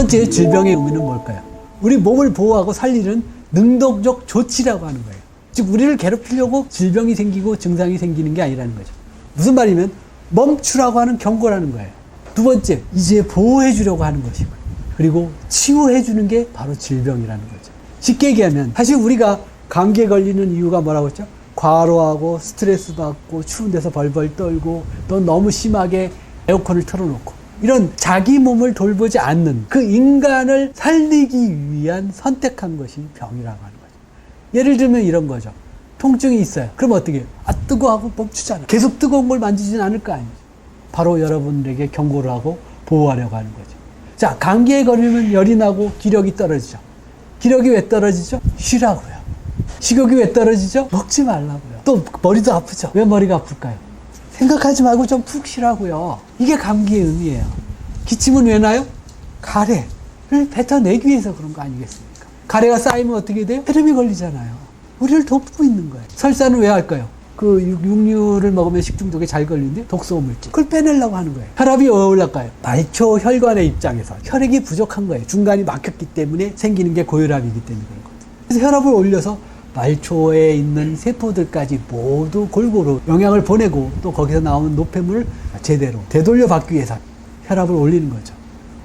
번째 질병의 의미는 뭘까요? 우리 몸을 보호하고 살리는 능동적 조치라고 하는 거예요. 즉 우리를 괴롭히려고 질병이 생기고 증상이 생기는 게 아니라는 거죠. 무슨 말이면 멈추라고 하는 경고라는 거예요. 두 번째, 이제 보호해 주려고 하는 것이고, 그리고 치유해 주는 게 바로 질병이라는 거죠. 쉽게 얘기하면 사실 우리가 감기에 걸리는 이유가 뭐라고 했죠? 과로하고 스트레스 받고 추운 데서 벌벌 떨고 또 너무 심하게 에어컨을 틀어놓고 이런 자기 몸을 돌보지 않는 그 인간을 살리기 위한 선택한 것이 병이라고 하는 거죠. 예를 들면 이런 거죠. 통증이 있어요. 그럼 어떻게 해요? 뜨거워하고 멈추잖아. 계속 뜨거운 걸 만지진 않을 거 아니죠. 바로 여러분들에게 경고를 하고 보호하려고 하는 거죠. 자, 감기에 걸리면 열이 나고 기력이 떨어지죠. 기력이 왜 떨어지죠? 쉬라고요. 식욕이 왜 떨어지죠? 먹지 말라고요. 또 머리도 아프죠. 왜 머리가 아플까요? 생각하지 말고 좀 푹 쉬라고요. 이게 감기의 의미예요. 기침은 왜 나요? 가래를 뱉어내기 위해서 그런 거 아니겠습니까? 가래가 쌓이면 어떻게 돼요? 폐렴이 걸리잖아요. 우리를 돕고 있는 거예요. 설사는 왜 할까요? 그 육류를 먹으면 식중독에 잘 걸리는데 독소물질. 그걸 빼내려고 하는 거예요. 혈압이 왜 올라가요? 말초 혈관의 입장에서 혈액이 부족한 거예요. 중간이 막혔기 때문에 생기는 게 고혈압이기 때문에 그런 거죠. 그래서 혈압을 올려서 말초에 있는 세포들까지 모두 골고루 영양을 보내고 또 거기서 나오는 노폐물을 제대로 되돌려 받기 위해서 혈압을 올리는 거죠.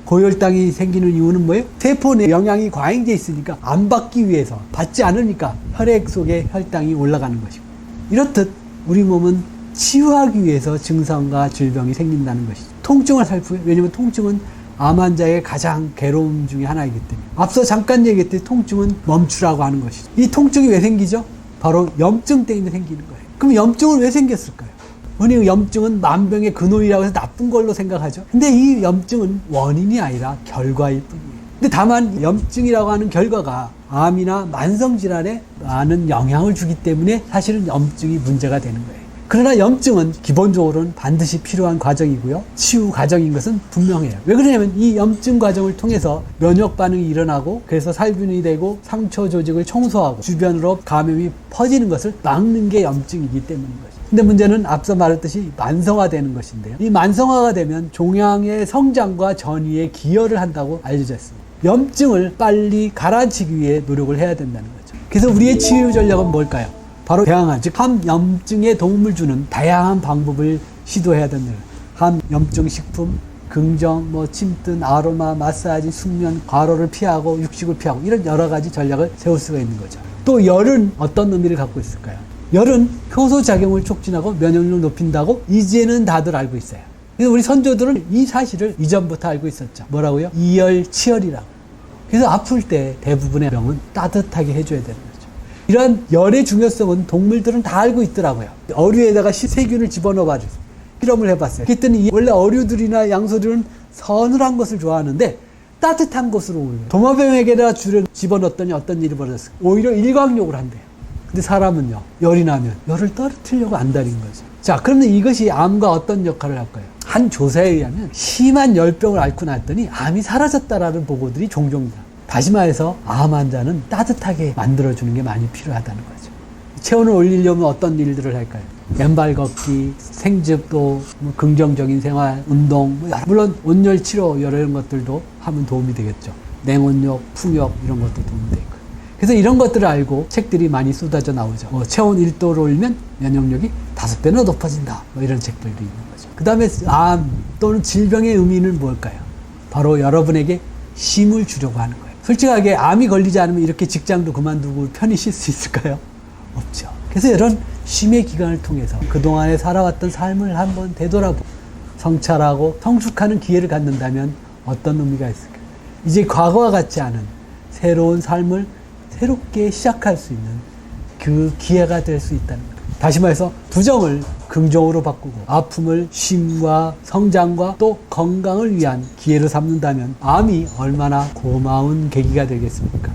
고혈당이 생기는 이유는 뭐예요? 세포 내 영양이 과잉돼 있으니까 안 받기 위해서, 받지 않으니까 혈액 속에 혈당이 올라가는 것이고, 이렇듯 우리 몸은 치유하기 위해서 증상과 질병이 생긴다는 것이죠. 통증을 살펴요. 왜냐하면 통증은 암 환자의 가장 괴로움 중에 하나이기 때문에. 앞서 잠깐 얘기했듯이 통증은 멈추라고 하는 것이죠. 이 통증이 왜 생기죠? 바로 염증 때문에 생기는 거예요. 그럼 염증은 왜 생겼을까요? 흔히 염증은 만병의 근원이라고 해서 나쁜 걸로 생각하죠. 근데 이 염증은 원인이 아니라 결과일 뿐이에요. 근데 다만 염증이라고 하는 결과가 암이나 만성질환에 많은 영향을 주기 때문에 사실은 염증이 문제가 되는 거예요. 그러나 염증은 기본적으로는 반드시 필요한 과정이고요. 치유 과정인 것은 분명해요. 왜 그러냐면 이 염증 과정을 통해서 면역 반응이 일어나고 그래서 살균이 되고 상처 조직을 청소하고 주변으로 감염이 퍼지는 것을 막는 게 염증이기 때문인 거죠. 근데 문제는 앞서 말했듯이 만성화되는 것인데요. 이 만성화가 되면 종양의 성장과 전이에 기여를 한다고 알려져 있습니다. 염증을 빨리 가라앉히기 위해 노력을 해야 된다는 거죠. 그래서 우리의 치유 전략은 뭘까요? 바로 다양한, 즉 항염증에 도움을 주는 다양한 방법을 시도해야 된다. 항염증 식품, 긍정, 침든, 아로마, 마사지, 숙면, 과로를 피하고 육식을 피하고 이런 여러 가지 전략을 세울 수가 있는 거죠. 또 열은 어떤 의미를 갖고 있을까요? 열은 효소 작용을 촉진하고 면역력을 높인다고 이제는 다들 알고 있어요. 그래서 우리 선조들은 이 사실을 이전부터 알고 있었죠. 뭐라고요? 이열치열이라고. 그래서 아플 때 대부분의 병은 따뜻하게 해줘야 되는 거죠. 이러한 열의 중요성은 동물들은 다 알고 있더라고요. 어류에다가 세균을 집어넣어 주세요. 실험을 해봤어요. 그랬더니 원래 어류들이나 양서류는 서늘한 것을 좋아하는데 따뜻한 곳으로 오히려 도마뱀에게다 줄을 집어넣었더니 어떤 일이 벌어졌어요? 오히려 일광욕을 한대요. 근데 사람은요, 열이 나면 열을 떨어뜨리려고 안달인 거죠. 자, 그러면 이것이 암과 어떤 역할을 할까요? 한 조사에 의하면 심한 열병을 앓고 났더니 암이 사라졌다라는 보고들이 종종 있다. 다시 말해서 암 환자는 따뜻하게 만들어주는 게 많이 필요하다는 거죠. 체온을 올리려면 어떤 일들을 할까요? 맨발 걷기, 생즙, 또 긍정적인 생활, 운동, 물론 온열 치료 이런 것들도 하면 도움이 되겠죠. 냉온욕, 풍욕 이런 것도 도움이 되고. 그래서 이런 것들을 알고 책들이 많이 쏟아져 나오죠. 체온 1도를 올리면 면역력이 5배나 높아진다. 이런 책들도 있는 거죠. 그 다음에 암 또는 질병의 의미는 뭘까요? 바로 여러분에게 힘을 주려고 하는 거예요. 솔직하게 암이 걸리지 않으면 이렇게 직장도 그만두고 편히 쉴 수 있을까요? 없죠. 그래서 이런 쉼의 기간을 통해서 그동안에 살아왔던 삶을 한번 되돌아보고 성찰하고 성숙하는 기회를 갖는다면 어떤 의미가 있을까요? 이제 과거와 같지 않은 새로운 삶을 새롭게 시작할 수 있는 그 기회가 될 수 있다는 거예요. 다시 말해서 부정을 긍정으로 바꾸고 아픔을 쉼과 성장과 또 건강을 위한 기회로 삼는다면 암이 얼마나 고마운 계기가 되겠습니까?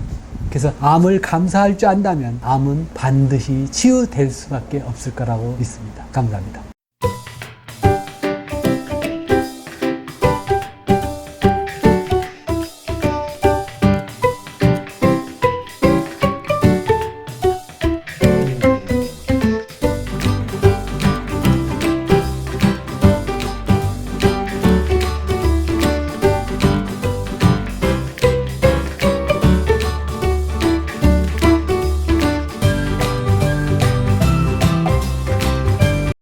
그래서 암을 감사할 줄 안다면 암은 반드시 치유될 수밖에 없을 거라고 믿습니다. 감사합니다.